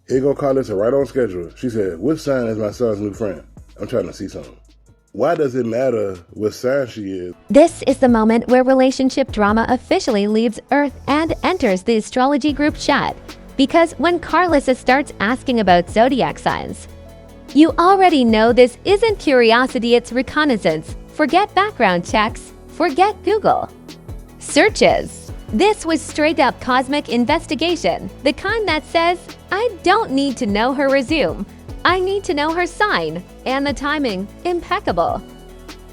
Here go Karlissa right on schedule. She said, "Which sign is my son's new friend? I'm trying to see something." Why does it matter what sign she is? This is the moment where relationship drama officially leaves Earth and enters the astrology group chat. Because when Karlissa starts asking about zodiac signs, you already know this isn't curiosity, it's reconnaissance. Forget background checks. Forget Google searches. This was straight up cosmic investigation, the kind that says, I don't need to know her resume. I need to know her sign, and the timing, impeccable.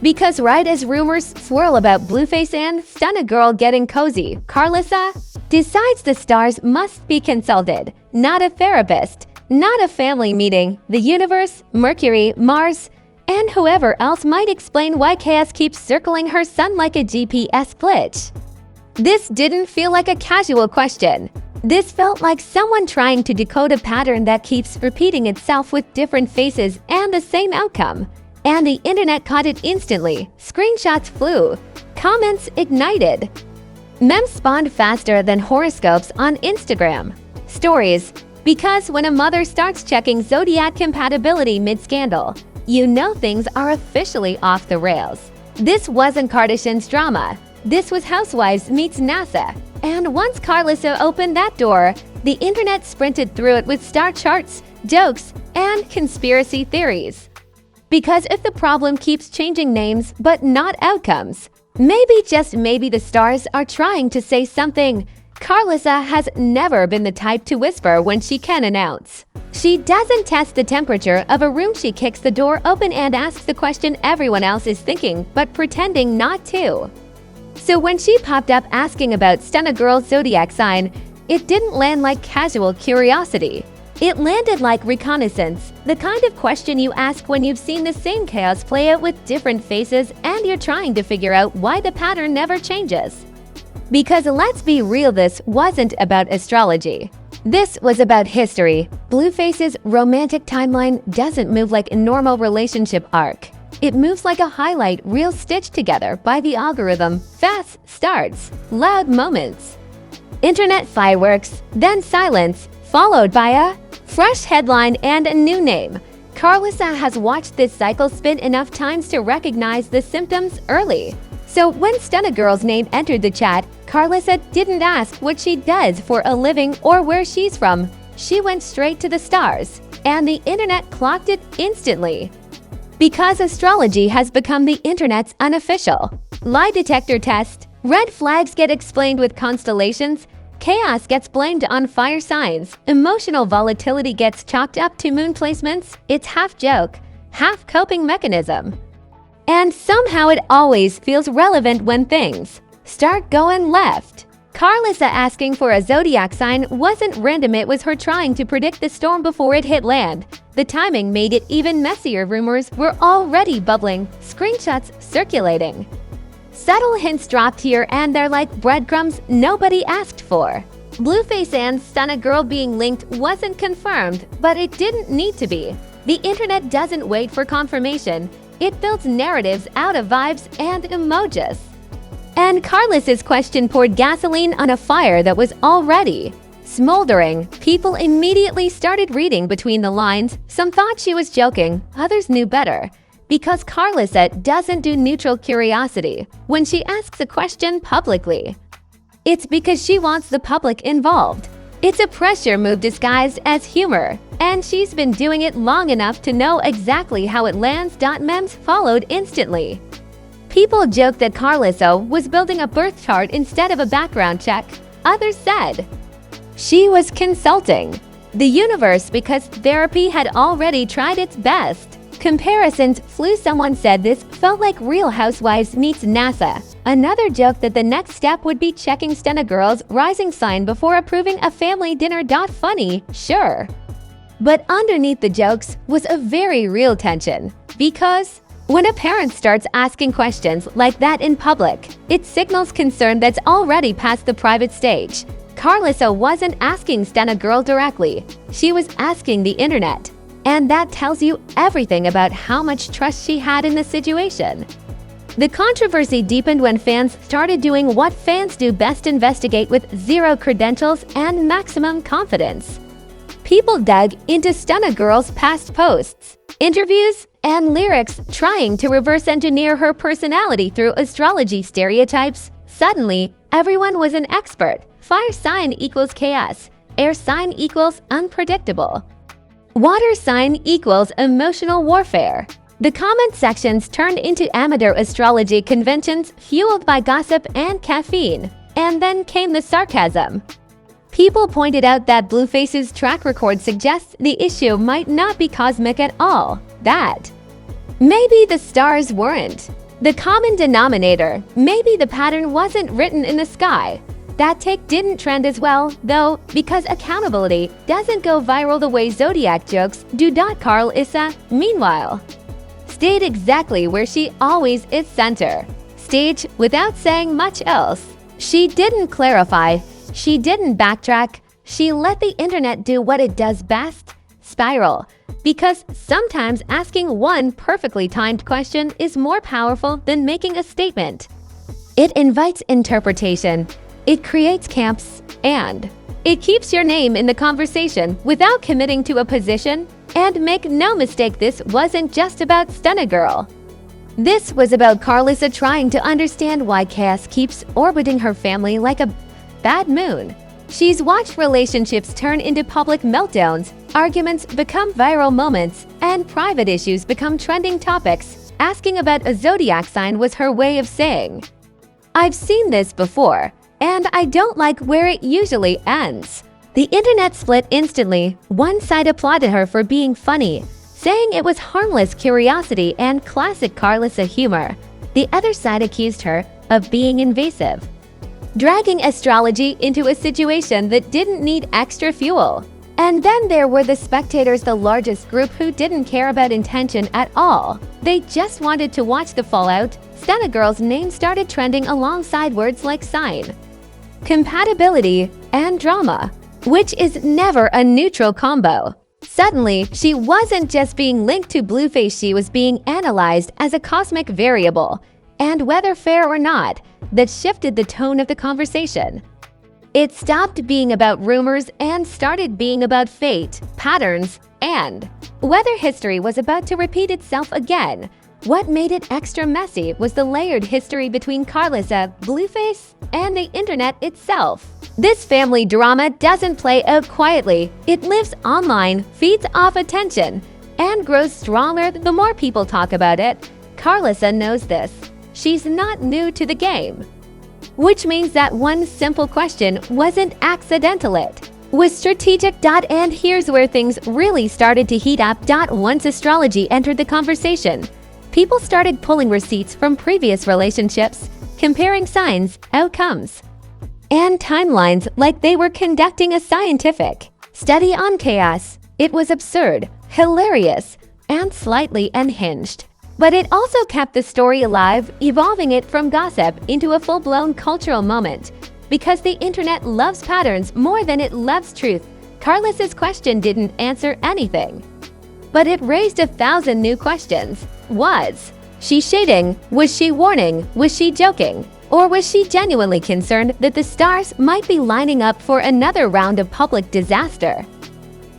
Because right as rumors swirl about Blueface and Stunna girl getting cozy, Karlissa decides the stars must be consulted, not a therapist, not a family meeting, the universe, Mercury, Mars, and whoever else might explain why chaos keeps circling her sun like a GPS glitch. This didn't feel like a casual question. This felt like someone trying to decode a pattern that keeps repeating itself with different faces and the same outcome. And the internet caught it instantly. Screenshots flew. Comments ignited. Memes spawned faster than horoscopes on Instagram stories. Because when a mother starts checking Zodiac compatibility mid-scandal, you know things are officially off the rails. This wasn't Kardashian's drama. This was Housewives meets NASA. And once Karlissa opened that door, the internet sprinted through it with star charts, jokes, and conspiracy theories. Because if the problem keeps changing names but not outcomes, maybe just maybe the stars are trying to say something. Karlissa has never been the type to whisper when she can announce. She doesn't test the temperature of a room, she kicks the door open and asks the question everyone else is thinking but pretending not to. So when she popped up asking about Stunna girl's zodiac sign, it didn't land like casual curiosity. It landed like reconnaissance, the kind of question you ask when you've seen the same chaos play out with different faces and you're trying to figure out why the pattern never changes. Because let's be real, this wasn't about astrology. This was about history. Blueface's romantic timeline doesn't move like a normal relationship arc. It moves like a highlight reel stitched together by the algorithm. Fast starts, loud moments, internet fireworks, then silence, followed by a fresh headline and a new name. Karlissa has watched this cycle spin enough times to recognize the symptoms early. So when Stunna girl's name entered the chat, Karlissa didn't ask what she does for a living or where she's from. She went straight to the stars, and the internet clocked it instantly. Because astrology has become the internet's unofficial lie detector test, red flags get explained with constellations, chaos gets blamed on fire signs, emotional volatility gets chalked up to moon placements. It's half joke, half coping mechanism. And somehow it always feels relevant when things start going left. Karlissa asking for a zodiac sign wasn't random, it was her trying to predict the storm before it hit land. The timing made it even messier. Rumors were already bubbling, screenshots circulating. Subtle hints dropped here and there like breadcrumbs nobody asked for. Blueface and Stunna girl being linked wasn't confirmed, but it didn't need to be. The internet doesn't wait for confirmation. It builds narratives out of vibes and emojis. And Karlissa's question poured gasoline on a fire that was already smoldering. People immediately started reading between the lines. Some thought she was joking, others knew better. Because Karlissa doesn't do neutral curiosity when she asks a question publicly. It's because she wants the public involved. It's a pressure move disguised as humor, and she's been doing it long enough to know exactly how it lands. Memes followed instantly. People joked that Karlissa was building a birth chart instead of a background check. Others said she was consulting the universe because therapy had already tried its best. Comparisons flew. Someone said this felt like Real Housewives meets NASA. Another joked that the next step would be checking Stunna girl's rising sign before approving a family dinner. Funny, sure. But underneath the jokes was a very real tension. Because when a parent starts asking questions like that in public, it signals concern that's already past the private stage. Karlissa wasn't asking Stunna girl directly. She was asking the internet. And that tells you everything about how much trust she had in the situation. The controversy deepened when fans started doing what fans do best: investigate with zero credentials and maximum confidence. People dug into Stunna Girl's past posts, interviews, and lyrics, trying to reverse engineer her personality through astrology stereotypes. Suddenly, everyone was an expert. Fire sign equals chaos. Air sign equals unpredictable. Water sign equals emotional warfare. The comment sections turned into amateur astrology conventions fueled by gossip and caffeine. And then came the sarcasm. People pointed out that Blueface's track record suggests the issue might not be cosmic at all. That maybe the stars weren't the common denominator. Maybe the pattern wasn't written in the sky. That take didn't trend as well, though, because accountability doesn't go viral the way Zodiac jokes do. Karlissa, meanwhile, stayed exactly where she always is, center stage, without saying much else. She didn't clarify. She didn't backtrack. She let the internet do what it does best, spiral. Because sometimes asking one perfectly timed question is more powerful than making a statement. It invites interpretation, it creates camps, and it keeps your name in the conversation without committing to a position. And make no mistake, this wasn't just about Stunna Girl. This was about Karlissa trying to understand why chaos keeps orbiting her family like a bad moon. She's watched relationships turn into public meltdowns, arguments become viral moments, and private issues become trending topics. Asking about a zodiac sign was her way of saying, "I've seen this before, and I don't like where it usually ends." The internet split instantly. One side applauded her for being funny, saying it was harmless curiosity and classic Karlissa humor. The other side accused her of being invasive, dragging astrology into a situation that didn't need extra fuel. And then there were the spectators, the largest group, who didn't care about intention at all. They just wanted to watch the fallout. Stunna Girl's name started trending alongside words like sign, compatibility, and drama, which is never a neutral combo. Suddenly, she wasn't just being linked to Blueface, she was being analyzed as a cosmic variable. And whether fair or not, that shifted the tone of the conversation. It stopped being about rumors and started being about fate, patterns, and whether history was about to repeat itself again. What made it extra messy was the layered history between Karlissa, Blueface, and the internet itself. This family drama doesn't play out quietly. It lives online, feeds off attention, and grows stronger the more people talk about it. Karlissa knows this. She's not new to the game. Which means that one simple question wasn't accidental, it was strategic. And here's where things really started to heat up. Once astrology entered the conversation, people started pulling receipts from previous relationships, comparing signs, outcomes, and timelines like they were conducting a scientific study on chaos. It was absurd, hilarious, and slightly unhinged. But it also kept the story alive, evolving it from gossip into a full-blown cultural moment. Because the internet loves patterns more than it loves truth, Karlissa's question didn't answer anything. But it raised 1,000 new questions. Was she shading? Was she warning? Was she joking? Or was she genuinely concerned that the stars might be lining up for another round of public disaster?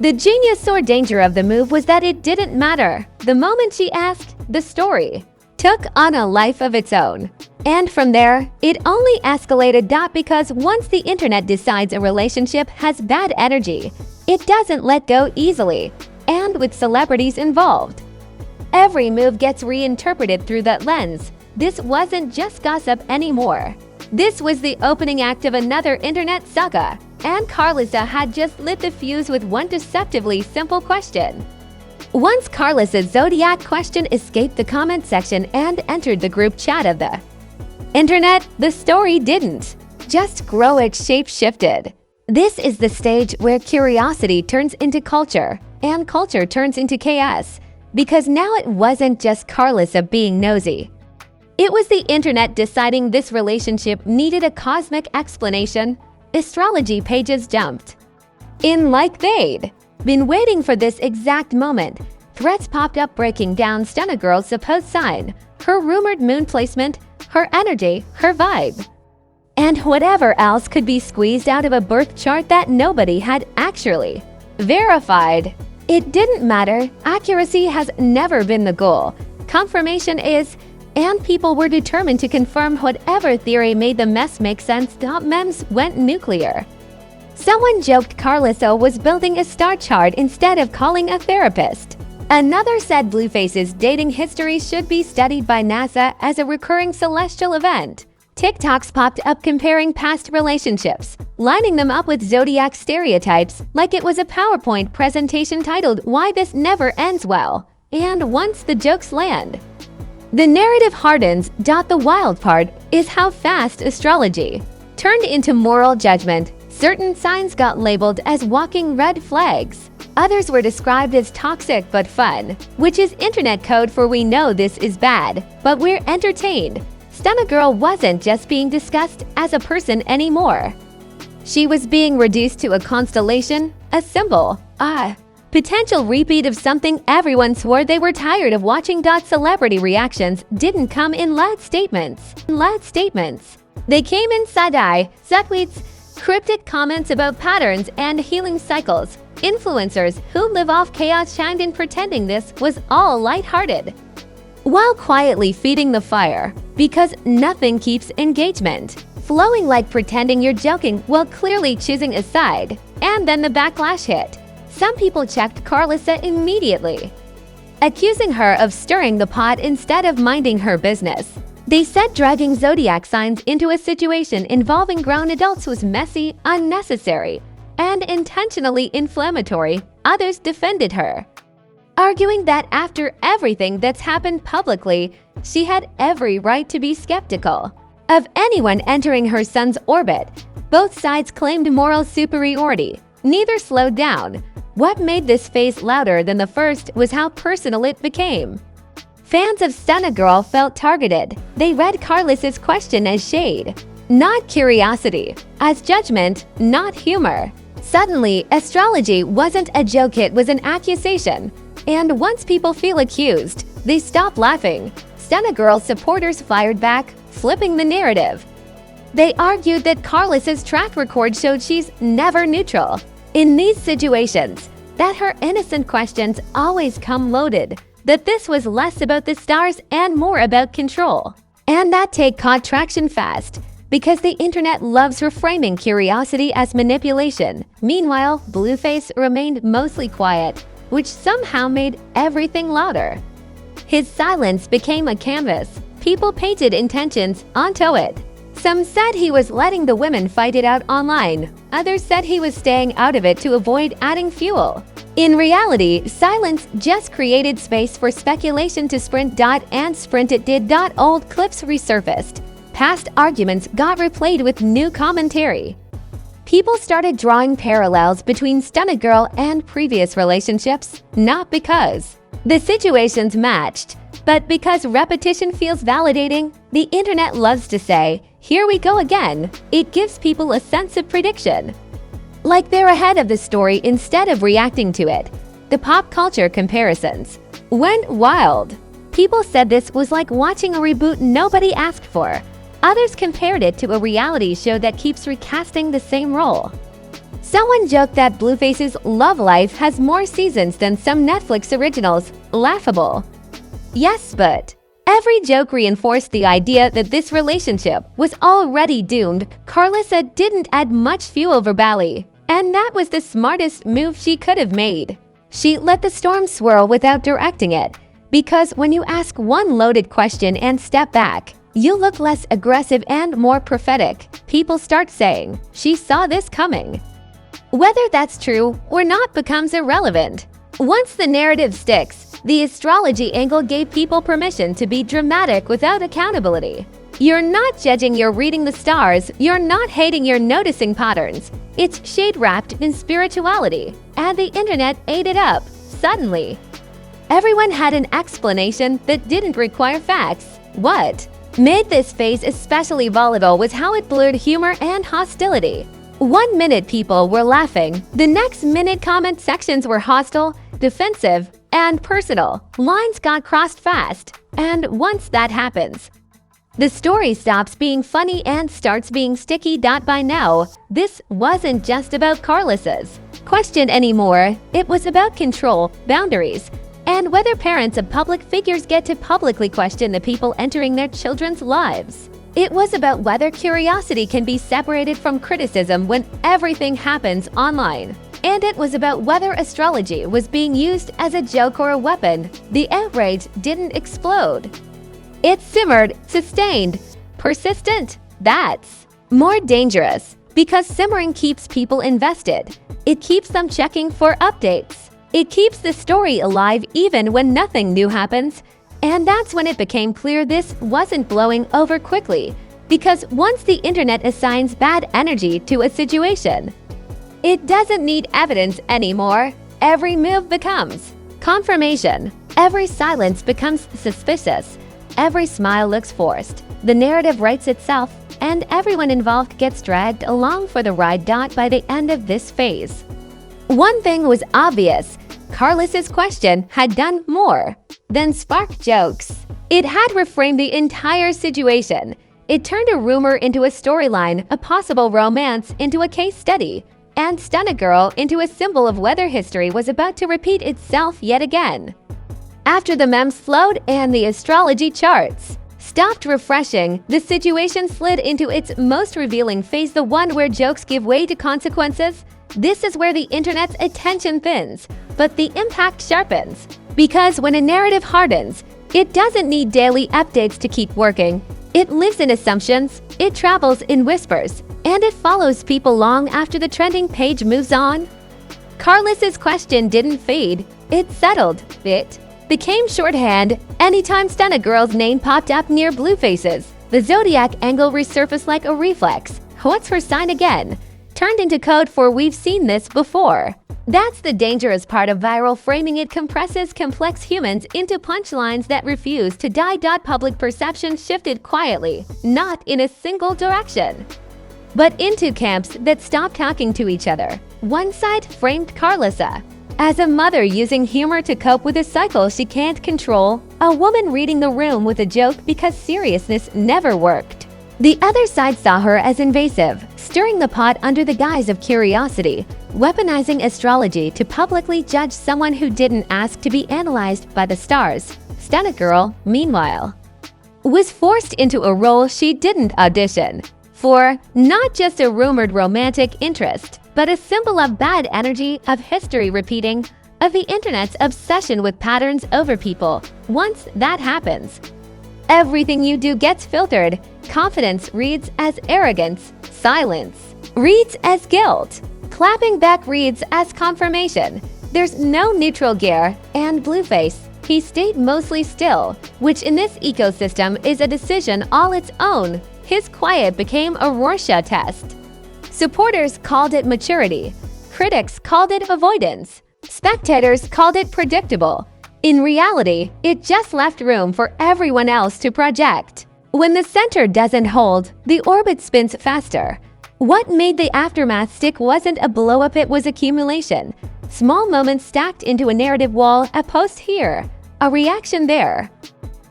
The genius or danger of the move was that it didn't matter. The moment she asked, the story took on a life of its own. And from there, it only escalated. Because once the internet decides a relationship has bad energy, it doesn't let go easily. And with celebrities involved, every move gets reinterpreted through that lens. This wasn't just gossip anymore. This was the opening act of another internet saga. And Karlissa had just lit the fuse with one deceptively simple question. Once Karlissa's zodiac question escaped the comment section and entered the group chat of the internet, the story didn't just grow, it shape-shifted. This is the stage where curiosity turns into culture, and culture turns into chaos. Because now it wasn't just Karlissa being nosy. It was the internet deciding this relationship needed a cosmic explanation. Astrology pages jumped in like they'd been waiting for this exact moment. Threads popped up breaking down Stunna Girl's supposed sign, her rumored moon placement, her energy, her vibe, and whatever else could be squeezed out of a birth chart that nobody had actually Verified. It didn't matter. Accuracy has never been the goal. Confirmation is, and people were determined to confirm whatever theory made the mess make sense. Memes went nuclear. Someone joked Karlissa was building a star chart instead of calling a therapist. Another said Blueface's dating history should be studied by NASA as a recurring celestial event. TikToks popped up comparing past relationships, lining them up with Zodiac stereotypes like it was a PowerPoint presentation titled "Why This Never Ends Well." And once the jokes land, the narrative hardens. The wild part is how fast astrology turned into moral judgment. Certain signs got labeled as walking red flags. Others were described as toxic but fun, which is internet code for we know this is bad, but we're entertained. Stunna Girl wasn't just being discussed as a person anymore. She was being reduced to a constellation, a symbol, a potential repeat of something everyone swore they were tired of watching. Celebrity reactions didn't come in loud statements. They came in side-eye, subtweets, cryptic comments about patterns and healing cycles. Influencers who live off chaos chimed in pretending this was all lighthearted, while quietly feeding the fire, because nothing keeps engagement flowing like pretending you're joking while clearly choosing a side. And then the backlash hit. Some people checked Karlissa immediately, accusing her of stirring the pot instead of minding her business. They said dragging zodiac signs into a situation involving grown adults was messy, unnecessary, and intentionally inflammatory. Others defended her, arguing that after everything that's happened publicly, she had every right to be skeptical of anyone entering her son's orbit. Both sides claimed moral superiority. Neither slowed down. What made this phase louder than the first was how personal it became. Fans of Stunna Girl felt targeted. They read Karlissa's question as shade, not curiosity, as judgment, not humor. Suddenly, astrology wasn't a joke, it was an accusation. And once people feel accused, they stop laughing. Stunna Girl supporters fired back, flipping the narrative. They argued that Karlissa's track record showed she's never neutral in these situations, that her innocent questions always come loaded, that this was less about the stars and more about control. And that take caught traction fast, because the internet loves reframing curiosity as manipulation. Meanwhile, Blueface remained mostly quiet, which somehow made everything louder. His silence became a canvas. People painted intentions onto it. Some said he was letting the women fight it out online. Others said he was staying out of it to avoid adding fuel. In reality, silence just created space for speculation to sprint. And sprint it did. Old clips resurfaced. Past arguments got replayed with new commentary. People started drawing parallels between Stunna Girl and previous relationships, not because the situations matched, but because repetition feels validating. The internet loves to say, "Here we go again." It gives people a sense of prediction, like they're ahead of the story instead of reacting to it. The pop culture comparisons went wild. People said this was like watching a reboot nobody asked for. Others compared it to a reality show that keeps recasting the same role. Someone joked that Blueface's love life has more seasons than some Netflix originals. Laughable. Yes, but every joke reinforced the idea that this relationship was already doomed. Karlissa didn't add much fuel verbally, and that was the smartest move she could have made. She let the storm swirl without directing it, because when you ask one loaded question and step back, you look less aggressive and more prophetic. People start saying, "She saw this coming." Whether that's true or not becomes irrelevant. Once the narrative sticks, the astrology angle gave people permission to be dramatic without accountability. You're not judging, you're reading the stars. You're not hating, you're noticing patterns. It's shade wrapped in spirituality, and the internet ate it up. Suddenly, everyone had an explanation that didn't require facts. What made this phase especially volatile was how it blurred humor and hostility. 1 minute people were laughing, the next minute comment sections were hostile, defensive, and personal. Lines got crossed fast, and once that happens, the story stops being funny and starts being sticky. By now, this wasn't just about Karlissa's questioned anymore. It was about control, boundaries, and whether parents of public figures get to publicly question the people entering their children's lives. It was about whether curiosity can be separated from criticism when everything happens online. And it was about whether astrology was being used as a joke or a weapon. The outrage didn't explode. It simmered, sustained, persistent. That's more dangerous, because simmering keeps people invested. It keeps them checking for updates. It keeps the story alive even when nothing new happens. And that's when it became clear this wasn't blowing over quickly, because once the internet assigns bad energy to a situation, it doesn't need evidence anymore. Every move becomes confirmation. Every silence becomes suspicious. Every smile looks forced. The narrative writes itself, and everyone involved gets dragged along for the ride. By the end of this phase, one thing was obvious. Karlissa's question had done more than spark jokes. It had reframed the entire situation. It turned a rumor into a storyline, a possible romance into a case study, and Stunna Girl into a symbol of whether history was about to repeat itself yet again. After the memes slowed and the astrology charts stopped refreshing, the situation slid into its most revealing phase, the one where jokes give way to consequences. This is where the internet's attention thins, but the impact sharpens. Because when a narrative hardens, it doesn't need daily updates to keep working. It lives in assumptions, it travels in whispers, and it follows people long after the trending page moves on. Karlissa's question didn't fade, it settled. It became shorthand. Anytime Stunna Girl's name popped up near Blueface's, the Zodiac angle resurfaced like a reflex. What's her sign again? Turned into code for "we've seen this before." That's the dangerous part of viral framing. It compresses complex humans into punchlines that refuse to die. Public perception shifted quietly, not in a single direction, but into camps that stopped talking to each other. One side framed Karlissa as a mother using humor to cope with a cycle she can't control, a woman reading the room with a joke because seriousness never worked. The other side saw her as invasive, stirring the pot under the guise of curiosity, weaponizing astrology to publicly judge someone who didn't ask to be analyzed by the stars. Stunna Girl, meanwhile, was forced into a role she didn't audition for, not just a rumored romantic interest, but a symbol of bad energy, of history repeating, of the internet's obsession with patterns over people. Once that happens, everything you do gets filtered. Confidence reads as arrogance. Silence reads as guilt. Clapping back reads as confirmation. There's no neutral gear, and Blueface, he stayed mostly still, which in this ecosystem is a decision all its own. His quiet became a Rorschach test. Supporters called it maturity. Critics called it avoidance. Spectators called it predictable. In reality, it just left room for everyone else to project. When the center doesn't hold, the orbit spins faster. What made the aftermath stick wasn't a blow-up, it was accumulation. Small moments stacked into a narrative wall, a post here, a reaction there.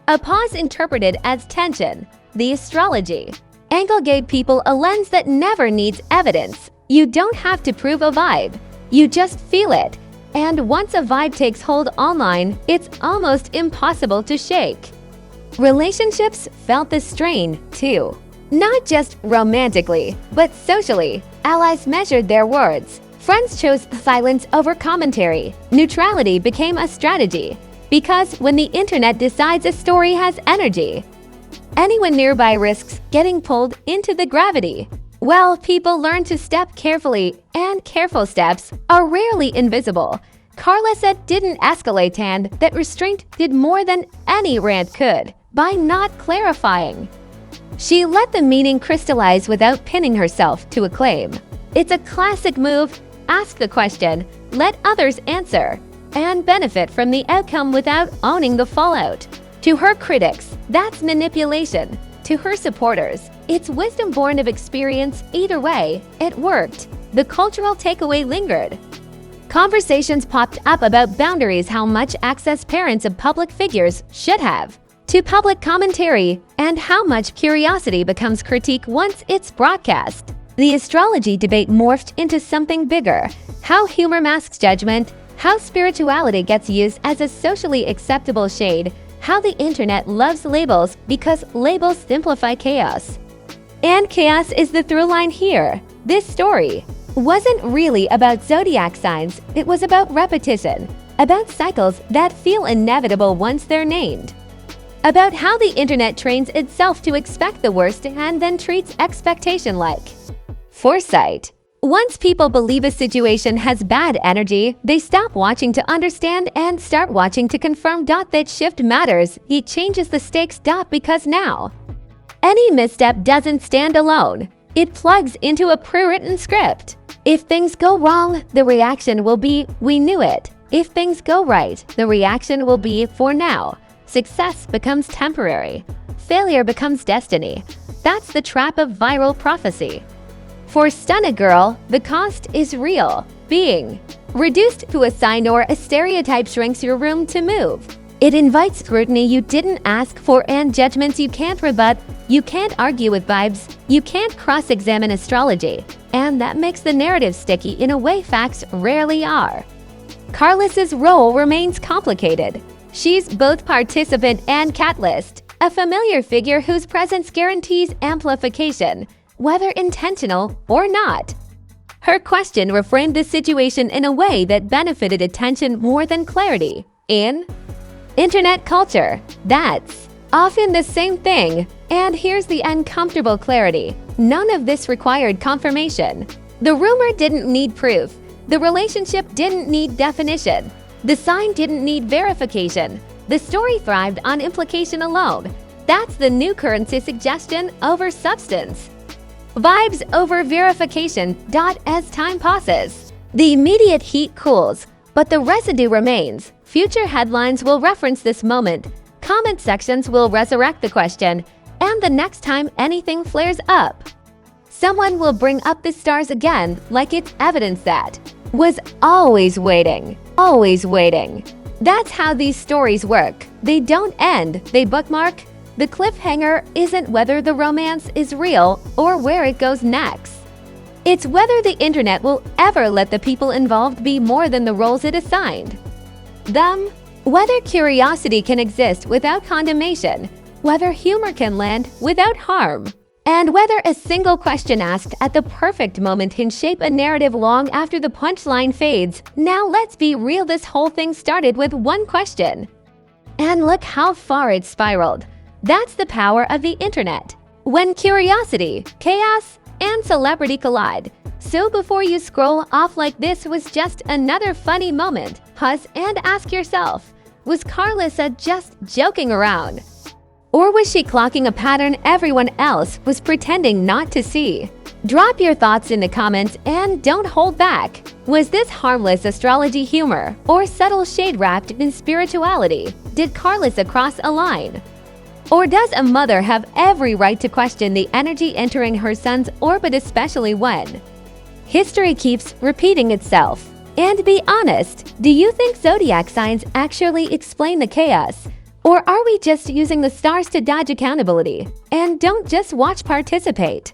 A pause interpreted as tension. The astrology angle gave people a lens that never needs evidence. You don't have to prove a vibe, you just feel it. And once a vibe takes hold online, it's almost impossible to shake. Relationships felt the strain, too. Not just romantically, but socially. Allies measured their words. Friends chose silence over commentary. Neutrality became a strategy. Because when the internet decides a story has energy, anyone nearby risks getting pulled into the gravity. Well, people learn to step carefully, and careful steps are rarely invisible. Karlissa didn't escalate, and that restraint did more than any rant could by not clarifying. She let the meaning crystallize without pinning herself to a claim. It's a classic move. Ask the question, let others answer, and benefit from the outcome without owning the fallout. To her critics, that's manipulation. To her supporters, it's wisdom born of experience. Either way, it worked. The cultural takeaway lingered. Conversations popped up about boundaries, how much access parents of public figures should have to public commentary, and how much curiosity becomes critique once it's broadcast. The astrology debate morphed into something bigger. How humor masks judgment, how spirituality gets used as a socially acceptable shade, how the internet loves labels because labels simplify chaos. And chaos is the through line here. This story wasn't really about zodiac signs, it was about repetition, about cycles that feel inevitable once they're named, about how the internet trains itself to expect the worst and then treats expectation like foresight. Once people believe a situation has bad energy, they stop watching to understand and start watching to confirm. That shift matters. It changes the stakes. Because now, any misstep doesn't stand alone. It plugs into a pre-written script. If things go wrong, the reaction will be, we knew it. If things go right, the reaction will be, for now. Success becomes temporary. Failure becomes destiny. That's the trap of viral prophecy. For Stunna Girl, the cost is real. Being reduced to a sign or a stereotype shrinks your room to move. It invites scrutiny you didn't ask for and judgments you can't rebut. You can't argue with vibes. You can't cross-examine astrology. And that makes the narrative sticky in a way facts rarely are. Karlissa's role remains complicated. She's both participant and catalyst, a familiar figure whose presence guarantees amplification, whether intentional or not. Her question reframed the situation in a way that benefited attention more than clarity. In internet culture, that's often the same thing. And here's the uncomfortable clarity. None of this required confirmation. The rumor didn't need proof. The relationship didn't need definition. The sign didn't need verification. The story thrived on implication alone. That's the new currency: suggestion over substance. Vibes over verification. As time passes, the immediate heat cools, but the residue remains. Future headlines will reference this moment. Comment sections will resurrect the question. And the next time anything flares up, someone will bring up the stars again, like it's evidence that was always waiting, always waiting. That's how these stories work. They don't end, they bookmark. The cliffhanger isn't whether the romance is real or where it goes next. It's whether the internet will ever let the people involved be more than the roles it assigned them. Whether curiosity can exist without condemnation, whether humor can land without harm, and whether a single question asked at the perfect moment can shape a narrative long after the punchline fades. Now let's be real, this whole thing started with one question. And look how far it spiraled. That's the power of the internet. When curiosity, chaos, and celebrity collide. So before you scroll off like this was just another funny moment, pause and ask yourself, was Karlissa just joking around? Or was she clocking a pattern everyone else was pretending not to see? Drop your thoughts in the comments and don't hold back. Was this harmless astrology humor or subtle shade wrapped in spirituality? Did Karlissa cross a line? Or does a mother have every right to question the energy entering her son's orbit, especially when history keeps repeating itself? And be honest, do you think zodiac signs actually explain the chaos? Or are we just using the stars to dodge accountability? And don't just watch, participate.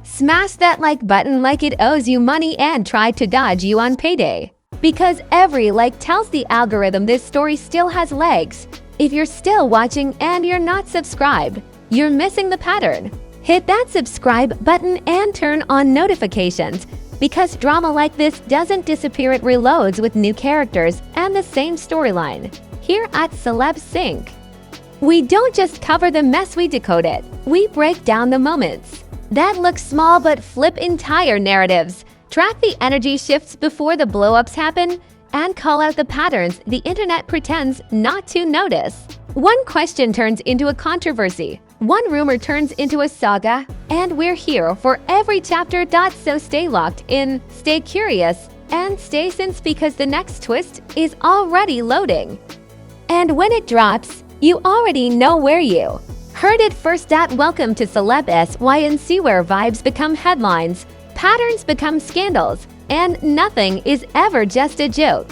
Smash that like button like it owes you money and try to dodge you on payday. Because every like tells the algorithm this story still has legs. If you're still watching and you're not subscribed, you're missing the pattern. Hit that subscribe button and turn on notifications, because drama like this doesn't disappear, it reloads with new characters and the same storyline. Here at Celeb Sync, we don't just cover the mess, we decode it. We break down the moments that look small but flip entire narratives, track the energy shifts before the blow-ups happen, and call out the patterns the internet pretends not to notice. One question turns into a controversy, one rumor turns into a saga, and we're here for every chapter. So stay locked in, stay curious, and stay since, because the next twist is already loading. And when it drops, you already know where you heard it first. Welcome to Celeb SYNC, where vibes become headlines, patterns become scandals, and nothing is ever just a joke.